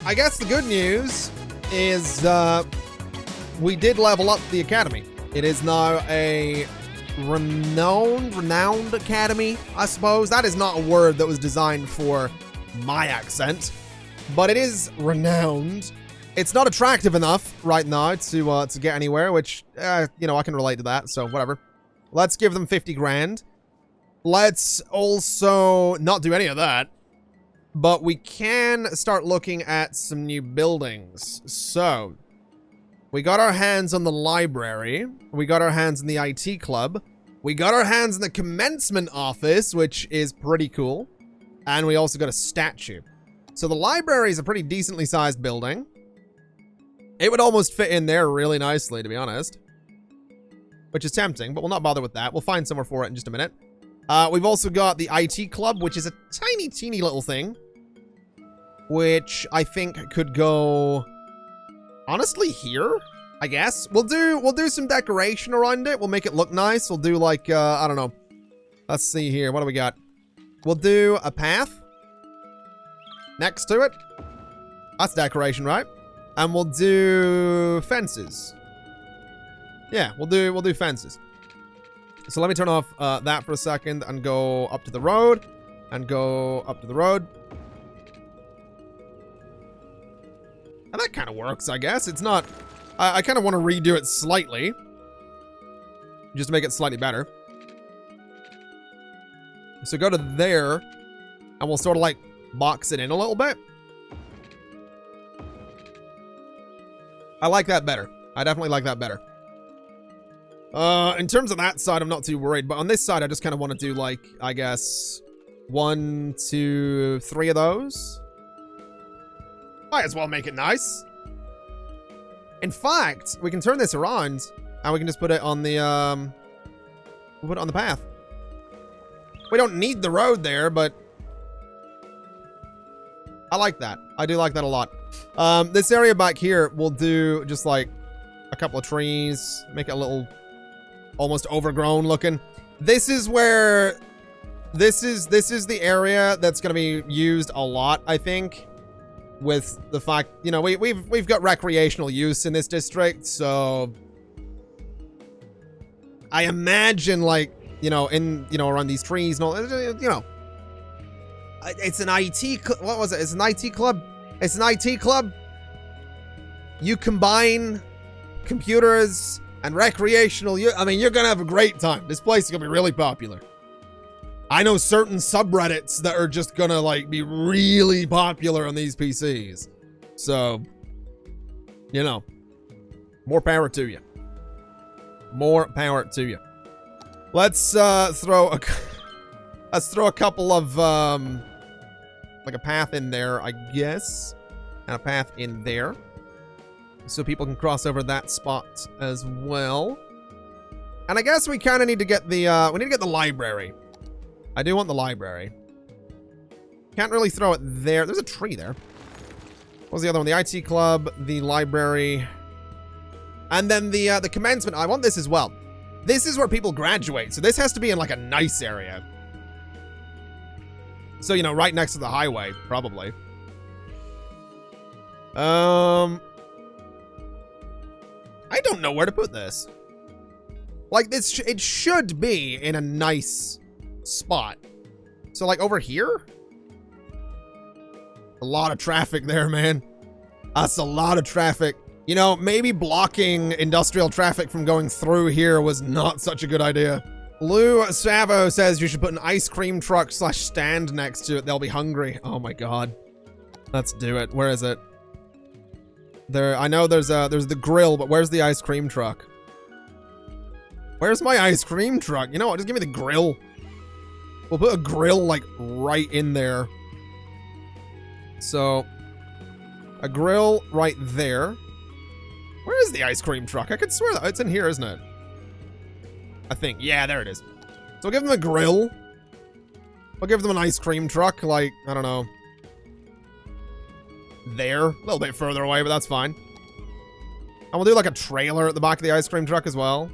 I guess the good news is we did level up the academy. It is now a renowned academy, I suppose. That is not a word that was designed for my accent, but it is renowned. It's not attractive enough right now to get anywhere, which, you know, I can relate to that, so whatever. Let's give them 50 grand. Let's also not do any of that, but we can start looking at some new buildings. So, we got our hands on the library. We got our hands on the IT club. We got our hands on the commencement office, which is pretty cool. And we also got a statue. So the library is a pretty decently sized building. It would almost fit in there really nicely, to be honest. Which is tempting, but we'll not bother with that. We'll find somewhere for it in just a minute. We've also got the IT club, which is a tiny, teeny little thing. Which I think could go... honestly, here? I guess. We'll do some decoration around it. We'll make it look nice. We'll do like, I don't know. Let's see here. What do we got? We'll do a path. Next to it. That's decoration, right? And we'll do fences. Yeah, we'll do fences. So let me turn off that for a second and go up to the road. And go up to the road. And that kind of works, I guess. It's not... I kind of want to redo it slightly. Just to make it slightly better. So go to there. And we'll sort of like box it in a little bit. I like that better. I definitely like that better. In terms of that side, I'm not too worried. But on this side, I just kind of want to do like, I guess, 1, 2, 3 of those. Might as well make it nice. In fact, we can turn this around and we can just put it on the, we'll put it on the path. We don't need the road there, but I like that. I do like that a lot. This area back here, we'll do just like a couple of trees, make it a little almost overgrown looking. This is where, this is the area that's going to be used a lot, I think. With the fact, you know, we've got recreational use in this district, so I imagine, like, you know, around these trees and all, you know, it's an IT, what was it? It's an IT club. It's an IT club. You combine computers and recreational use. I mean, you're gonna have a great time. This place is gonna be really popular. I know certain subreddits that are just gonna, like, be really popular on these PCs. So, you know, more power to you. More power to you. Let's throw a couple of like a path in there, I guess, and a path in there, so people can cross over that spot as well. And I guess we kind of need to get the library. I do want the library. Can't really throw it there. There's a tree there. What was the other one? The IT club, the library, and then the commencement. I want this as well. This is where people graduate, so this has to be in like a nice area. So, you know, right next to the highway, probably. I don't know where to put this. Like, this, it should be in a nice spot. So, like, over here? A lot of traffic there, man. That's a lot of traffic. You know, maybe blocking industrial traffic from going through here was not such a good idea. Lou Savo says you should put an ice cream truck / stand next to it. They'll be hungry. Oh my god. Let's do it. Where is it? There, I know there's the grill, but where's the ice cream truck? Where's my ice cream truck? You know what? Just give me the grill. We'll put a grill, like, right in there. So, a grill right there. Where is the ice cream truck? I could swear that it's in here, isn't it? I think. Yeah, there it is. So we'll give them a grill. We'll give them an ice cream truck, like, I don't know. There. A little bit further away, but that's fine. And we'll do, like, a trailer at the back of the ice cream truck as well.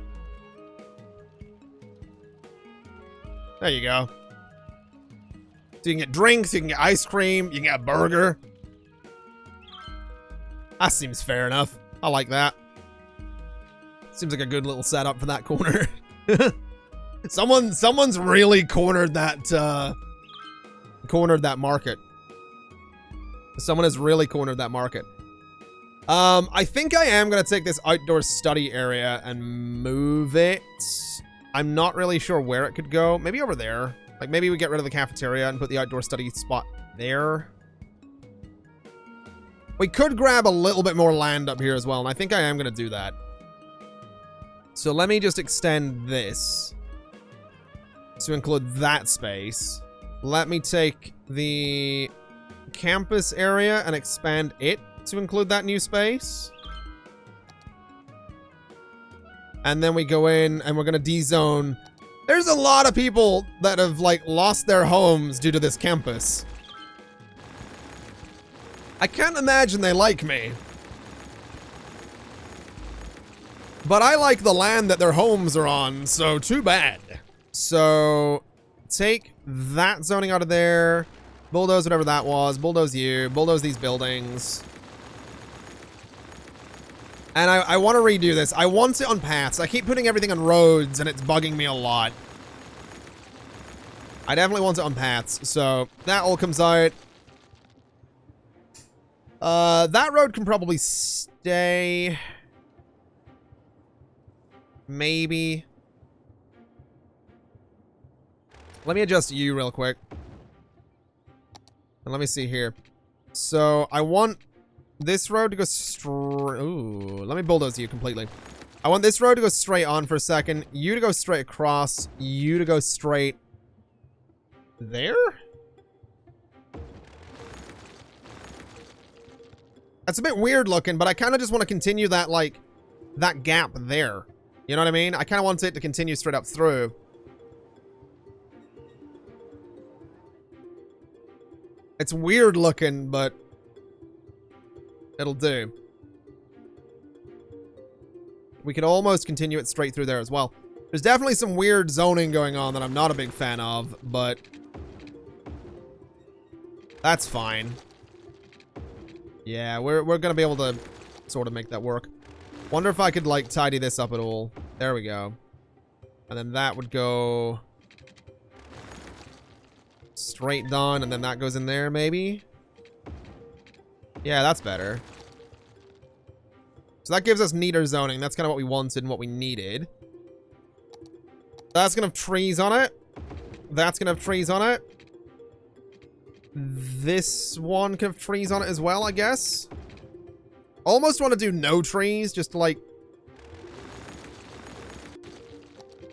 There you go. So you can get drinks, you can get ice cream, you can get a burger. That seems fair enough. I like that. Seems like a good little setup for that corner. Someone's really cornered that market. Someone has really cornered that market. I think I am gonna take this outdoor study area and move it. I'm not really sure where it could go. Maybe over there. Like maybe we get rid of the cafeteria and put the outdoor study spot there. We could grab a little bit more land up here as well, and I think I am gonna do that. So let me just extend this to include that space. Let me take the campus area and expand it to include that new space. And then we go in and we're gonna D-zone. There's a lot of people that have like lost their homes due to this campus. I can't imagine they like me. But I like the land that their homes are on, so too bad. So take that zoning out of there. Bulldoze whatever that was. Bulldoze you. Bulldoze these buildings. And I want to redo this. I want it on paths. I keep putting everything on roads, and it's bugging me a lot. I definitely want it on paths. So that all comes out. That road can probably stay. Maybe. Let me adjust you real quick. And let me see here. So I want this road to go straight. Ooh, let me bulldoze you completely. I want this road to go straight on for a second. You to go straight across. You to go straight there? That's a bit weird looking, but I kind of just want to continue that, like, that gap there. You know what I mean? I kind of want it to continue straight up through. It's weird looking, but it'll do. We could almost continue it straight through there as well. There's definitely some weird zoning going on that I'm not a big fan of, but that's fine. Yeah, we're gonna be able to sort of make that work. Wonder if I could, like, tidy this up at all. There we go. And then that would go straight down, and then that goes in there, maybe? Yeah, that's better. So that gives us neater zoning. That's kind of what we wanted and what we needed. That's gonna have trees on it. That's gonna have trees on it. This one can have trees on it as well, I guess. Almost want to do no trees, just to, like,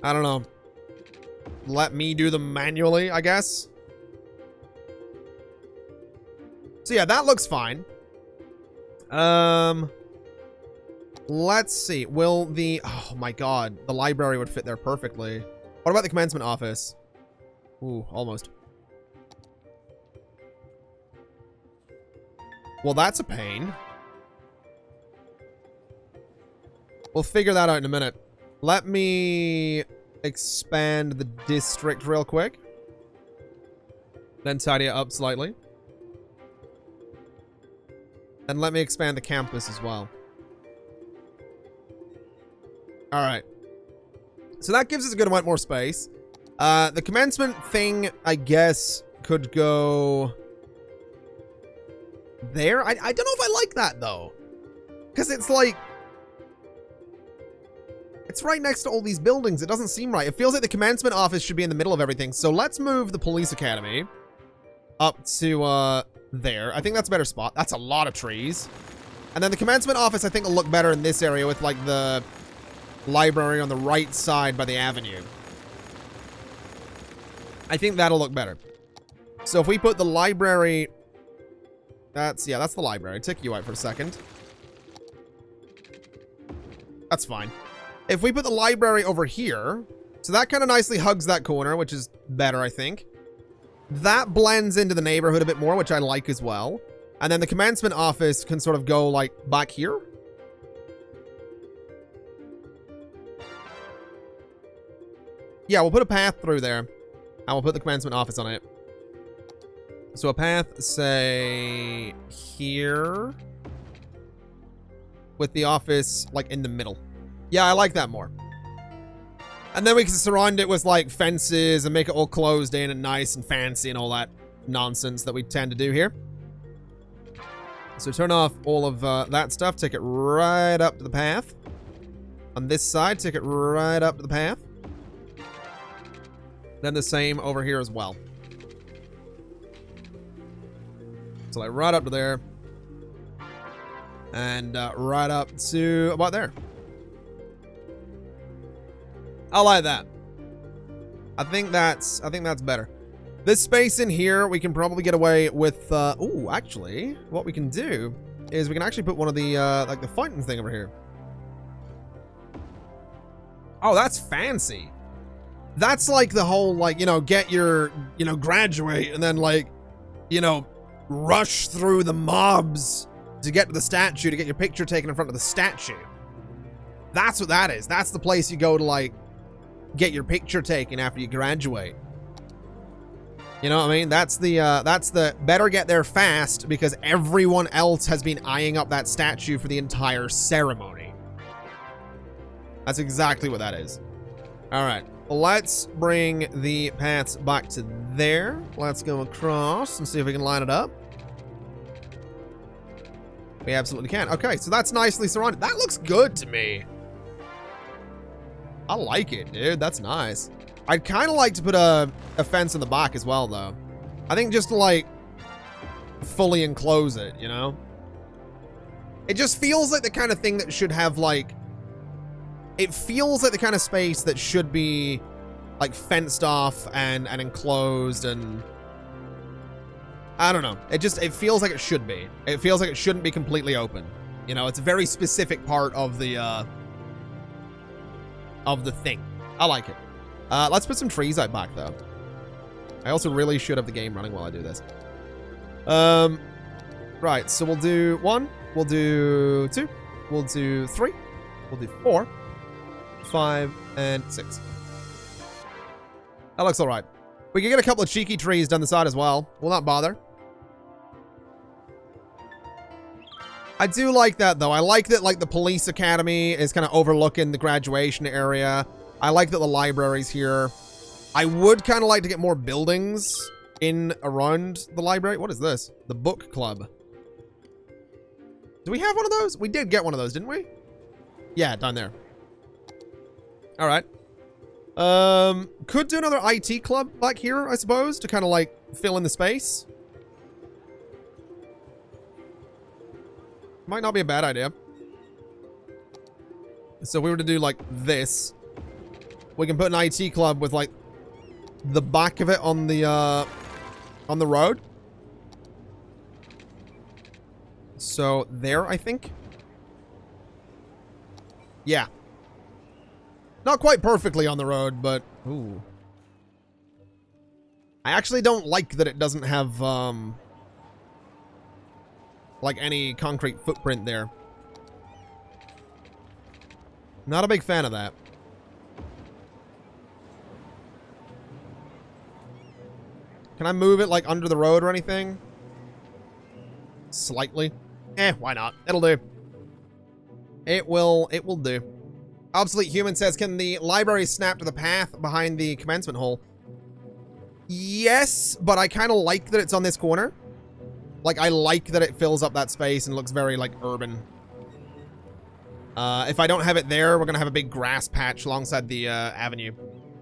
I don't know, let me do them manually, I guess. So yeah, that looks fine. Let's see. Will the... Oh my god. The library would fit there perfectly. What about the commencement office? Ooh, almost. Well, that's a pain. We'll figure that out in a minute. Let me expand the district real quick. Then tidy it up slightly. And let me expand the campus as well. Alright. So that gives us a good amount more space. The commencement thing, I guess, could go there. I don't know if I like that, though. Because it's like... It's right next to all these buildings. It doesn't seem right. It feels like the commencement office should be in the middle of everything. So let's move the police academy up to there. I think that's a better spot. That's a lot of trees. And then the commencement office, I think, will look better in this area with, like, the library on the right side by the avenue. I think that'll look better. So if we put the library... that's the library. Take you out for a second. That's fine. If we put the library over here, so that kind of nicely hugs that corner, which is better, I think. That blends into the neighborhood a bit more, which I like as well. And then the commencement office can sort of go, like, back here. Yeah, we'll put a path through there. And we'll put the commencement office on it. So a path, say, here. with the office, like, in the middle. Yeah, I like that more. And then we can surround it with, like, fences and make it all closed in and nice and fancy and all that nonsense that we tend to do here. So turn off all of that stuff. Take it right up to the path. On this side, take it right up to the path. Then the same over here as well. So like right up to there. And right up to about there. I like that. I think that's better. This space in here, we can probably get away with, ooh, actually, what we can do is we can actually put one of the, like the fountain thing over here. Oh, that's fancy. That's like the whole, like, you know, get your, you know, graduate and then, like, you know, rush through the mobs to get to the statue to get your picture taken in front of the statue. That's what that is. That's the place you go to, like, get your picture taken after you graduate. You know what I mean? That's the better get there fast because everyone else has been eyeing up that statue for the entire ceremony. That's exactly what that is. All right, let's bring the paths back to there. Let's go across and see if we can line it up. We absolutely can. Okay, so that's nicely surrounded. That looks good to me. I like it, dude. That's nice. I'd kind of like to put a fence in the back as well, though. I think just to, like, fully enclose it, you know? It just feels like the kind of thing that should have, like... It feels like the kind of space that should be, like, fenced off and enclosed and... I don't know. It feels like it should be. It feels like it shouldn't be completely open. You know, it's a very specific part of the thing. I like it. Let's put some trees out back, though. I also really should have the game running while I do this. Right, so we'll do 1, we'll do 2, we'll do 3, we'll do 4, 5, and 6. That looks alright. We can get a couple of cheeky trees down the side as well. We'll not bother. I do like that, though. I like that, like, the police academy is kind of overlooking the graduation area. I like that the library's here. I would kind of like to get more buildings in around the library. What is this? The book club. Do we have one of those? We did get one of those, didn't we? Yeah, down there. All right. Could do another IT club back here, I suppose, to kind of like fill in the space. Might not be a bad idea. So if we were to do like this, we can put an IT club with like the back of it on the road. So there, I think. Yeah. Not quite perfectly on the road, but ooh. I actually don't like that it doesn't have like any concrete footprint there. Not a big fan of that. Can I move it like under the road or anything? Slightly. Why not? It'll do. It will do. Obsolete Human says, can the library snap to the path behind the commencement hall? Yes, but I kind of like that it's on this corner. Like, I like that it fills up that space and looks very, like, urban. If I don't have it there, we're gonna have a big grass patch alongside the avenue.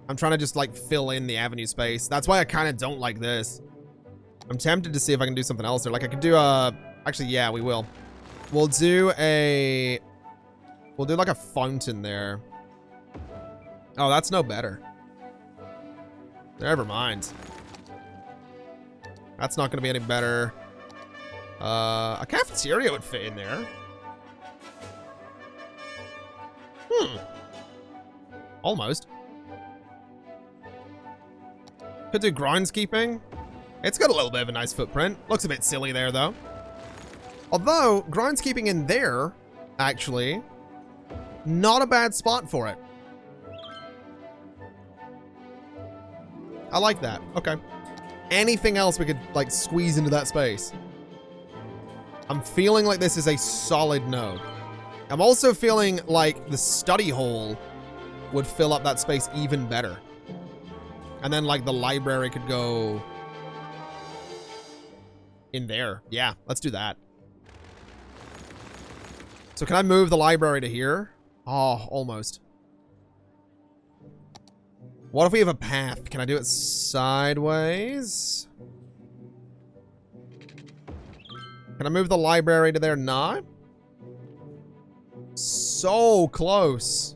I'm trying to just, like, fill in the avenue space. That's why I kind of don't like this. I'm tempted to see if I can do something else there. Like, I could do a... Actually, yeah, we will. We'll do a... We'll do, like, a fountain there. Oh, that's no better. Never mind. That's not gonna be any better. A cafeteria would fit in there. Almost. Could do groundskeeping. It's got a little bit of a nice footprint. Looks a bit silly there, though. Although, groundskeeping in there, actually, not a bad spot for it. I like that. Okay. Anything else we could, like, squeeze into that space? I'm feeling like this is a solid no. I'm also feeling like the study hall would fill up that space even better. And then, like, the library could go in there. Yeah, let's do that. So can I move the library to here? Oh, almost. What if we have a path? Can I do it sideways? Can I move the library to there now? So close.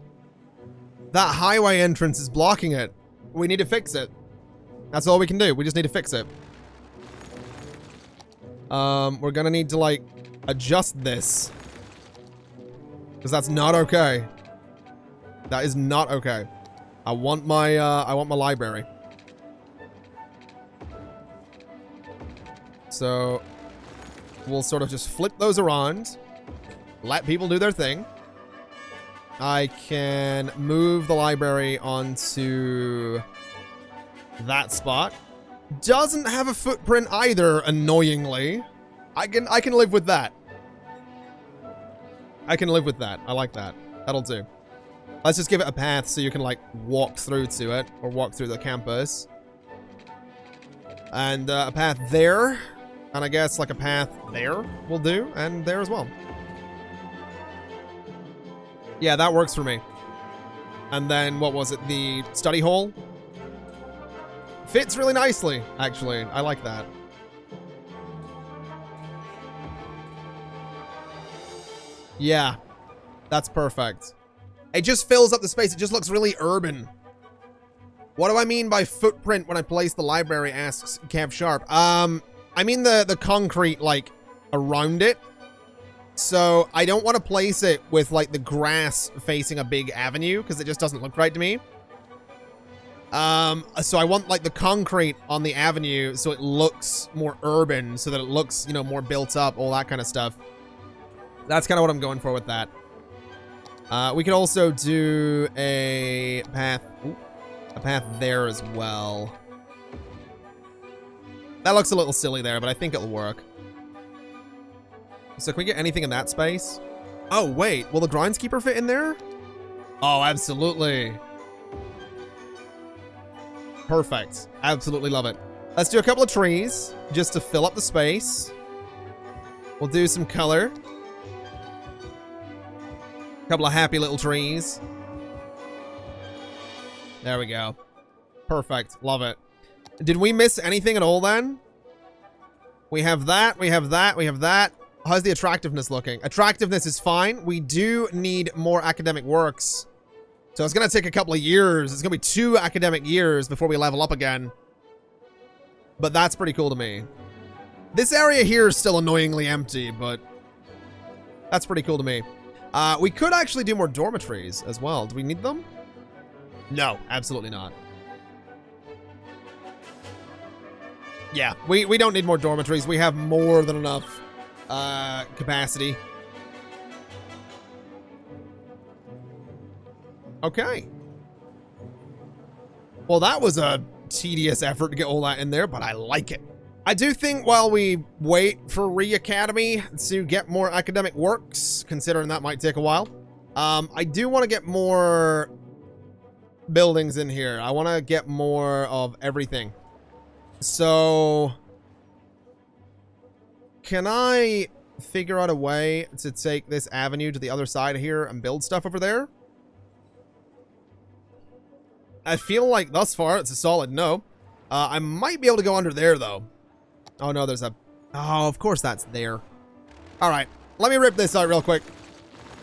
That highway entrance is blocking it. We need to fix it. That's all we can do. We just need to fix it. We're gonna need to, like, adjust this. Because that's not okay. That is not okay. I want my library. So we'll sort of just flip those around. Let people do their thing. I can move the library onto that spot. Doesn't have a footprint either, annoyingly. I can live with that. I can live with that. I like that. That'll do. Let's just give it a path so you can, like, walk through to it, or walk through the campus. And a path there, and I guess, like, a path there will do, and there as well. Yeah, that works for me. And then, what was it? The study hall? Fits really nicely, actually. I like that. Yeah, that's perfect. It just fills up the space. It just looks really urban. What do I mean by footprint when I place the library, asks Kev Sharp. I mean the concrete, like, around it. So I don't want to place it with, like, the grass facing a big avenue, because it just doesn't look right to me. So I want, like, the concrete on the avenue so it looks more urban, so that it looks, you know, more built up, all that kind of stuff. That's kind of what I'm going for with that. We could also do a path there as well. That looks a little silly there, but I think it'll work. So can we get anything in that space? Oh, wait. Will the groundskeeper fit in there? Oh, absolutely. Perfect. Absolutely love it. Let's do a couple of trees just to fill up the space. We'll do some color. Couple of happy little trees. There we go. Perfect. Love it. Did we miss anything at all then? We have that. We have that. We have that. How's the attractiveness looking? Attractiveness is fine. We do need more academic works. So it's going to take a couple of years. It's going to be 2 academic years before we level up again. But that's pretty cool to me. This area here is still annoyingly empty, but that's pretty cool to me. We could actually do more dormitories as well. Do we need them? No, absolutely not. Yeah, we don't need more dormitories. We have more than enough capacity. Okay. Well, that was a tedious effort to get all that in there, but I like it. I do think while we wait for Re-Academy to get more academic works, considering that might take a while, I do want to get more buildings in here. I want to get more of everything. So, can I figure out a way to take this avenue to the other side here and build stuff over there? I feel like thus far it's a solid no. I might be able to go under there though. Oh no, there's a... Oh, of course that's there. Alright, let me rip this out real quick.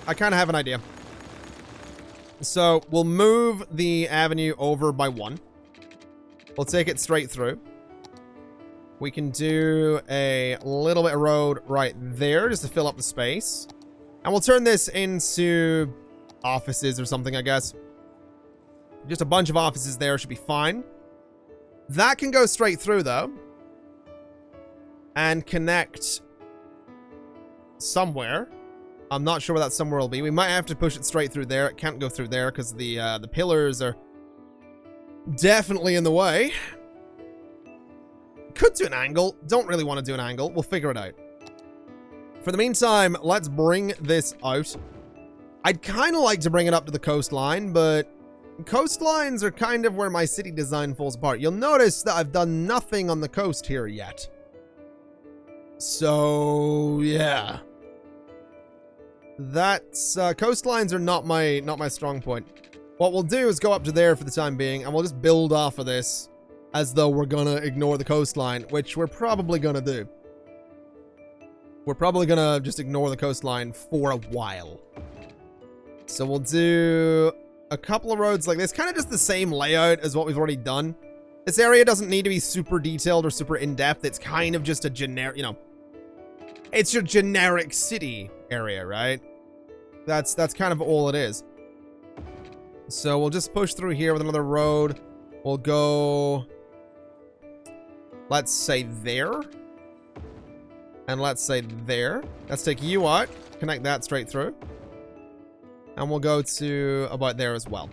I kind of have an idea. So, we'll move the avenue over by 1. We'll take it straight through. We can do a little bit of road right there just to fill up the space. And we'll turn this into offices or something, I guess. Just a bunch of offices there should be fine. That can go straight through, though. And connect somewhere. I'm not sure where that somewhere will be. We might have to push it straight through there. It can't go through there because the pillars are definitely in the way. Could do an angle. Don't really want to do an angle. We'll figure it out. For the meantime, let's bring this out. I'd kind of like to bring it up to the coastline, but coastlines are kind of where my city design falls apart. You'll notice that I've done nothing on the coast here yet. So, yeah. That's, coastlines are not my strong point. What we'll do is go up to there for the time being, and we'll just build off of this as though we're gonna ignore the coastline, which we're probably gonna do. We're probably gonna just ignore the coastline for a while. So we'll do a couple of roads like this, kind of just the same layout as what we've already done. This area doesn't need to be super detailed or super in-depth. It's kind of just a generic, you know, it's your generic city area, right? That's kind of all it is. So we'll just push through here with another road. We'll go, let's say there. And let's say there. Let's take you out, connect that straight through. And we'll go to about there as well.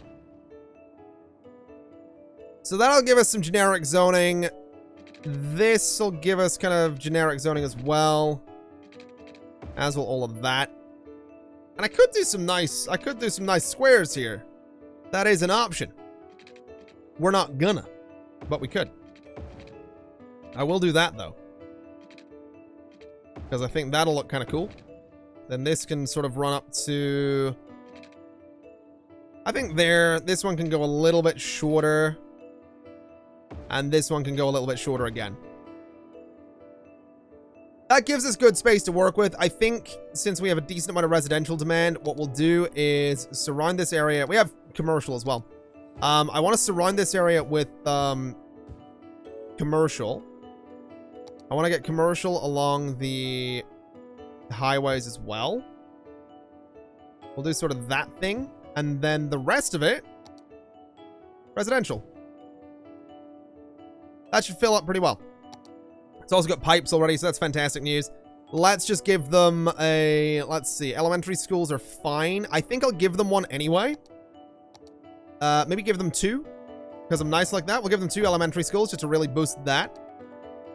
So that'll give us some generic zoning. This will give us kind of generic zoning as well. As will all of that. And I could do some nice squares here. That is an option. We're not gonna, but we could. I will do that though, because I think that'll look kind of cool. Then this can sort of run up to, I think there, this one can go a little bit shorter. And this one can go a little bit shorter again. That gives us good space to work with. I think since we have a decent amount of residential demand, what we'll do is surround this area. We have commercial as well. I want to surround this area with commercial. I want to get commercial along the highways as well. We'll do sort of that thing. And then the rest of it, residential. That should fill up pretty well. It's also got pipes already, so that's fantastic news. Let's just give them a, let's see, elementary schools are fine. I think I'll give them one anyway. Maybe give them 2, because I'm nice like that. We'll give them 2 elementary schools just to really boost that.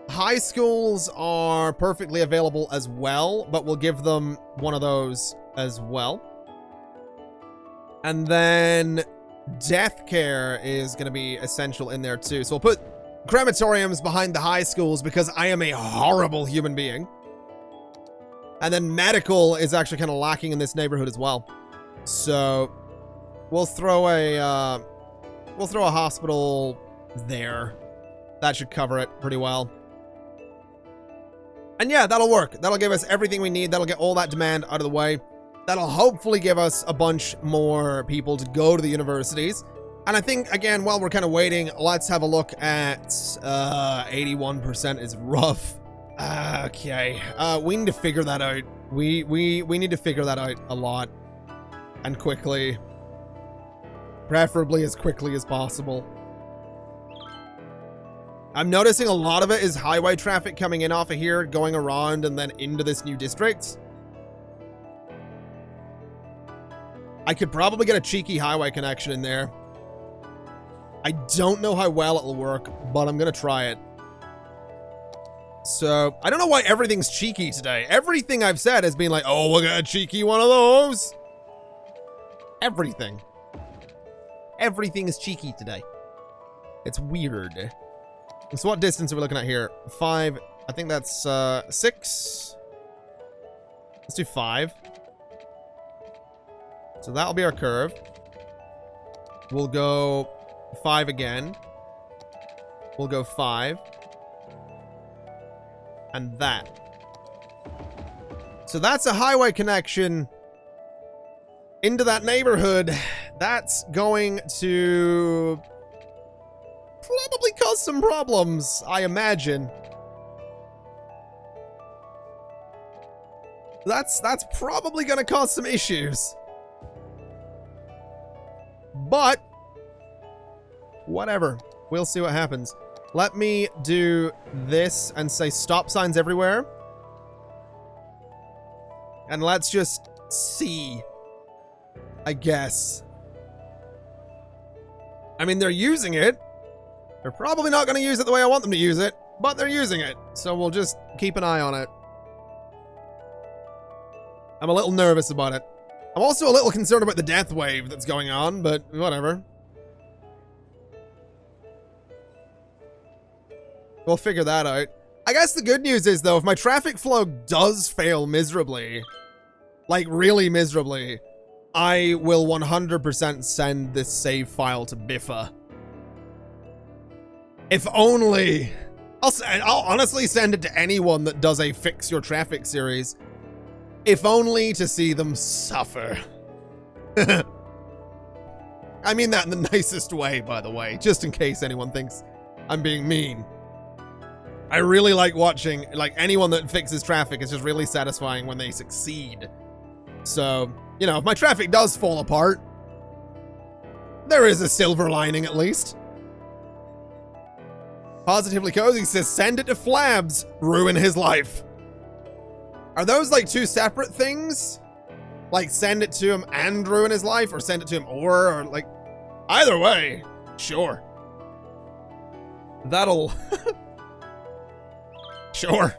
High schools are perfectly available as well, but we'll give them one of those as well. And then death care is going to be essential in there too. So we'll put crematoriums behind the high schools because I am a horrible human being. And then medical is actually kind of lacking in this neighborhood as well. So we'll throw a hospital there. That should cover it pretty well. And yeah, that'll work. That'll give us everything we need. That'll get all that demand out of the way. That'll hopefully give us a bunch more people to go to the universities. And I think, again, while we're kind of waiting, let's have a look at 81% is rough. Okay. We need to figure that out. We need to figure that out a lot. And quickly. Preferably as quickly as possible. I'm noticing a lot of it is highway traffic coming in off of here, going around, and then into this new district. I could probably get a cheeky highway connection in there. I don't know how well it'll work, but I'm going to try it. So, I don't know why everything's cheeky today. Everything I've said has been like, oh, we'll get a cheeky one of those. Everything. Everything is cheeky today. It's weird. So what distance are we looking at here? 5. I think that's 6. Let's do 5. So that'll be our curve. We'll go 5 again. We'll go 5. And that. So that's a highway connection into that neighborhood. That's going to probably cause some problems, I imagine. That's probably going to cause some issues. But whatever. We'll see what happens. Let me do this and say stop signs everywhere. And let's just see, I guess. I mean, they're using it. They're probably not going to use it the way I want them to use it, but they're using it. So we'll just keep an eye on it. I'm a little nervous about it. I'm also a little concerned about the death wave that's going on, but whatever. We'll figure that out. I guess the good news is, though, if my traffic flow does fail miserably, like really miserably, I will 100% send this save file to Biffa. If only. I'll honestly send it to anyone that does a Fix Your Traffic series. If only to see them suffer. I mean that in the nicest way, by the way, just in case anyone thinks I'm being mean. I really like watching, like, anyone that fixes traffic is just really satisfying when they succeed. So, you know, if my traffic does fall apart, there is a silver lining at least. Positively Cozy says, send it to Flabs, ruin his life. Are those like two separate things? Like send it to him and ruin his life, or send it to him or like, either way, sure. That'll... Sure.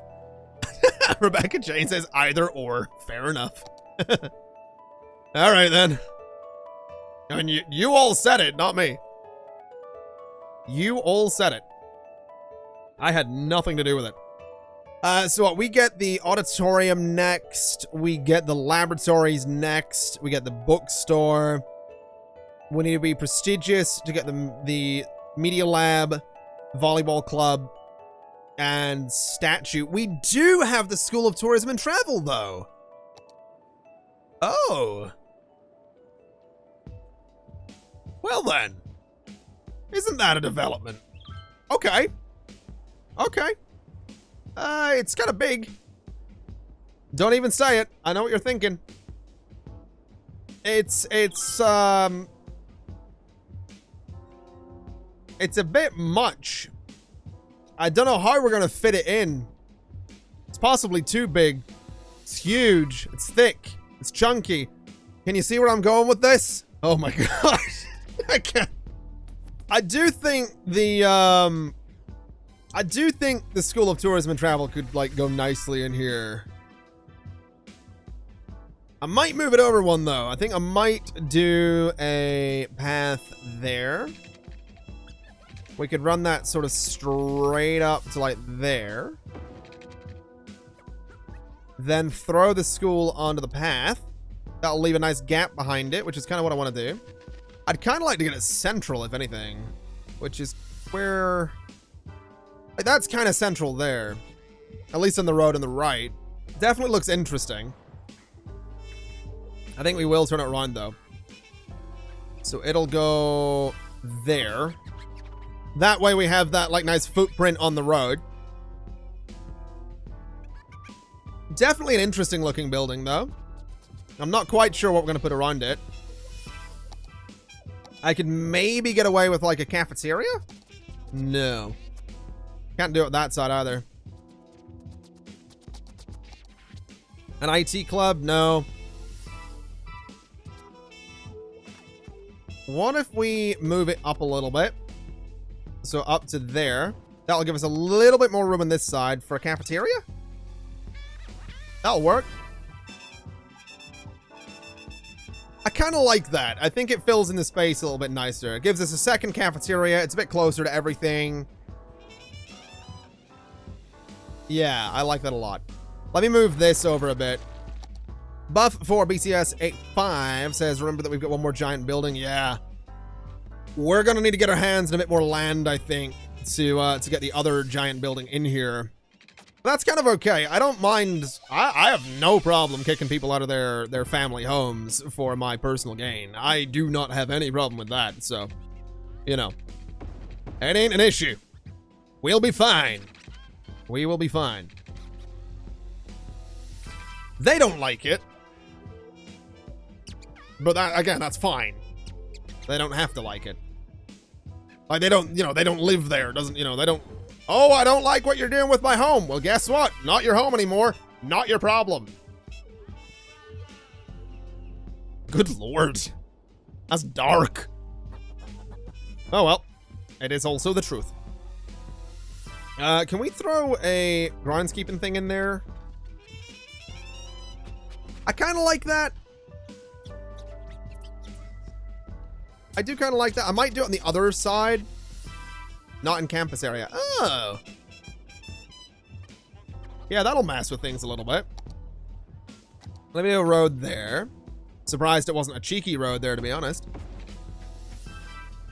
Rebecca Jane says either or. Fair enough. All right, then. I mean, you all said it, not me. You all said it. I had nothing to do with it. So what, we get the auditorium next. We get the laboratories next. We get the bookstore. We need to be prestigious to get the media lab, volleyball club, and statue. We do have the School of Tourism and Travel, though. Oh. Well then. Isn't that a development? Okay. Okay. It's kind of big. Don't even say it. I know what you're thinking. It's a bit much. I don't know how we're gonna fit it in. It's possibly too big. It's huge. It's thick. It's chunky. Can you see where I'm going with this? Oh my gosh. I can't. I do think the School of Tourism and Travel could like go nicely in here. I might move it over one though. I think I might do a path there. We could run that sort of straight up to like there. Then throw the school onto the path. That'll leave a nice gap behind it, which is kind of what I want to do. I'd kind of like to get it central, if anything. Which is where... Like, that's kind of central there. At least on the road on the right. Definitely looks interesting. I think we will turn it around, though. So it'll go there. That way we have that, like, nice footprint on the road. Definitely an interesting looking building, though. I'm not quite sure what we're going to put around it. I could maybe get away with, like, a cafeteria? No. Can't do it that side either. An IT club? No. What if we move it up a little bit? So up to there. That'll give us a little bit more room on this side for a cafeteria. That'll work. I kind of like that. I think it fills in the space a little bit nicer. It gives us a second cafeteria. It's a bit closer to everything. Yeah, I like that a lot. Let me move this over a bit. Buff for BCS 85 says, remember that we've got one more giant building. Yeah. We're going to need to get our hands on a bit more land, I think, to get the other giant building in here. But that's kind of okay. I don't mind. I have no problem kicking people out of their family homes for my personal gain. I do not have any problem with that. So, you know, it ain't an issue. We'll be fine. We will be fine. They don't like it. But that, again, that's fine. They don't have to like it. Like, they don't, you know, they don't live there. Doesn't, you know, they don't... Oh, I don't like what you're doing with my home. Well, guess what? Not your home anymore. Not your problem. Good lord. That's dark. Oh, well. It is also the truth. Can we throw a groundskeeping thing in there? I kind of like that. I do kind of like that. I might do it on the other side. Not in campus area. Oh. Yeah, that'll mess with things a little bit. Let me do a road there. Surprised it wasn't a cheeky road there, to be honest.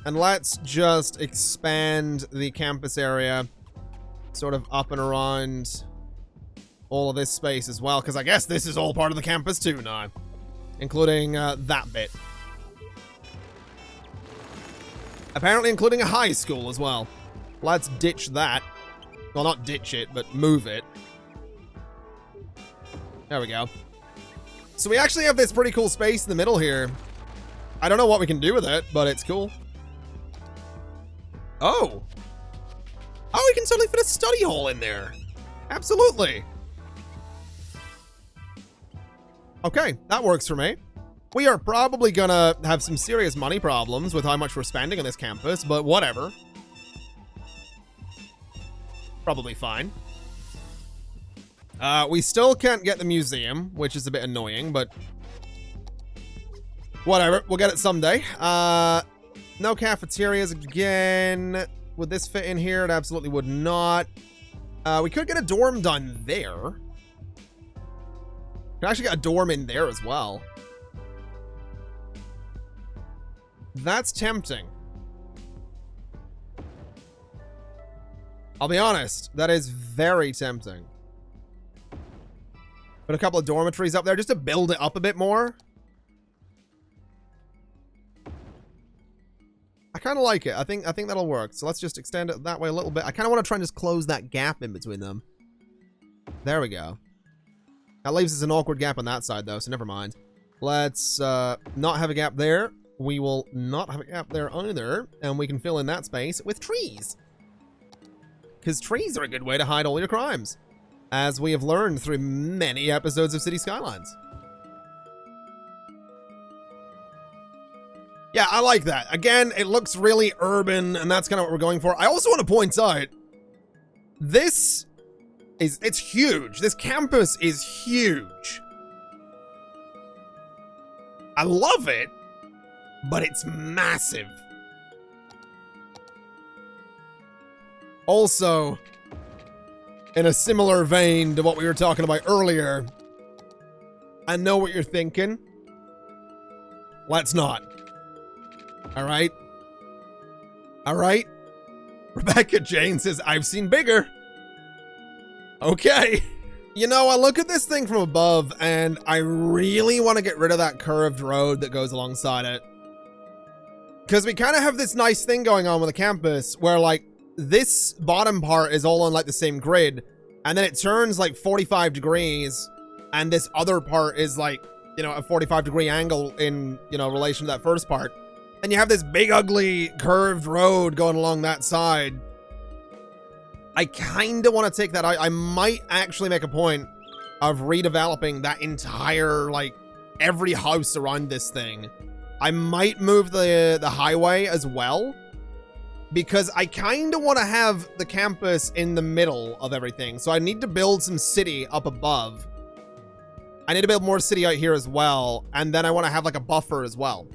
And let's just expand the campus area sort of up and around all of this space as well, because I guess this is all part of the campus too now, including that bit. Apparently including a high school as well. Let's ditch that. Well, not ditch it, but move it. There we go. So we actually have this pretty cool space in the middle here. I don't know what we can do with it, but it's cool. Oh. Oh, we can totally fit a study hall in there. Absolutely. Okay, that works for me. We are probably gonna have some serious money problems with how much we're spending on this campus, but whatever. Probably fine. We still can't get the museum, which is a bit annoying, but whatever. We'll get it someday. No cafeterias again. Would this fit in here? It absolutely would not. We could get a dorm done there. Could actually get a dorm in there as well. That's tempting. I'll be honest, that is very tempting. Put a couple of dormitories up there just to build it up a bit more. I kind of like it. I think that'll work. So let's just extend it that way a little bit. I kind of want to try and just close that gap in between them. There we go. That leaves us an awkward gap on that side though, so never mind. Let's not have a gap there. We will not have a gap there either, and we can fill in that space with trees. Because trees are a good way to hide all your crimes, as we have learned through many episodes of Cities Skylines. Yeah, I like that. Again, it looks really urban, and that's kind of what we're going for. I also want to point out, it's huge. This campus is huge. I love it, but it's massive. Also, in a similar vein to what we were talking about earlier, I know what you're thinking. Let's not. All right? All right? Rebecca Jane says, I've seen bigger. Okay. You know, I look at this thing from above, and I really want to get rid of that curved road that goes alongside it. Because we kind of have this nice thing going on with the campus, where, like, this bottom part is all on, like, the same grid, and then it turns, like, 45 degrees, and this other part is, like, you know, a 45-degree angle in, you know, relation to that first part. And you have this big, ugly, curved road going along that side. I kind of want to take that out. I might actually make a point of redeveloping that entire, like, every house around this thing. I might move the highway as well, because I kind of want to have the campus in the middle of everything. So I need to build some city up above. I need to build more city out here as well, and then I want to have, like, a buffer as well.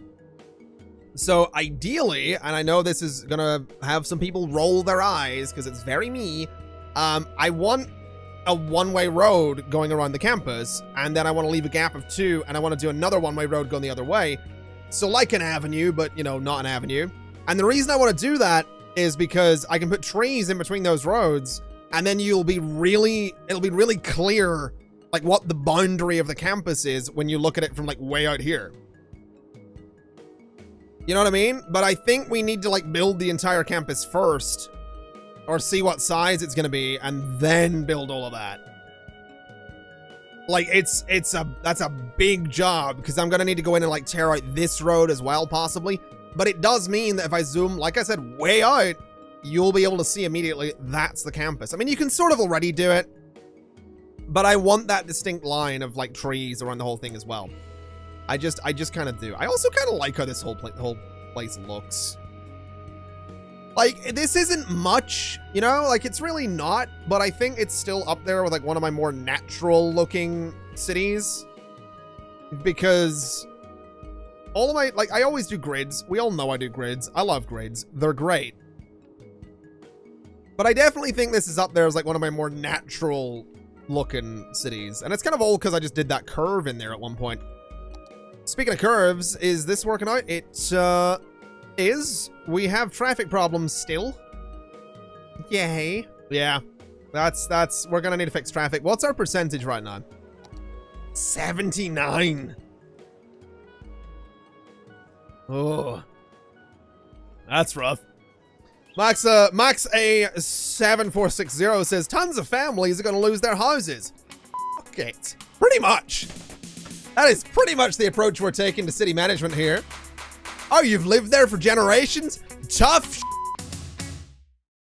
So ideally, and I know this is gonna have some people roll their eyes because it's very me, I want a one-way road going around the campus, and then I want to leave a gap of 2, and I want to do another one-way road going the other way. So like an avenue, but, you know, not an avenue. And the reason I want to do that is because I can put trees in between those roads, and then it'll be really clear, like, what the boundary of the campus is when you look at it from, like, way out here. You know what I mean? But I think we need to, like, build the entire campus first, or see what size it's gonna be, and then build all of that. Like, that's a big job, because I'm gonna need to go in and, like, tear out this road as well, possibly. But it does mean that if I zoom, like I said, way out, you'll be able to see immediately that's the campus. I mean, you can sort of already do it, but I want that distinct line of, like, trees around the whole thing as well. I just kind of do. I also kind of like how this whole place looks. Like, this isn't much, you know? Like, it's really not, but I think it's still up there with, like, one of my more natural-looking cities. Because all of my, like, I always do grids. We all know I do grids. I love grids. They're great. But I definitely think this is up there as like one of my more natural looking cities. And it's kind of old because I just did that curve in there at one point. Speaking of curves, is this working out? It is. We have traffic problems still. Yay. Yeah. That's, we're gonna need to fix traffic. What's our percentage right now? 79. Oh. That's rough. Max A7460 says, tons of families are gonna lose their houses. Fuck it. Pretty much. That is pretty much the approach we're taking to city management here. Oh, you've lived there for generations? Tough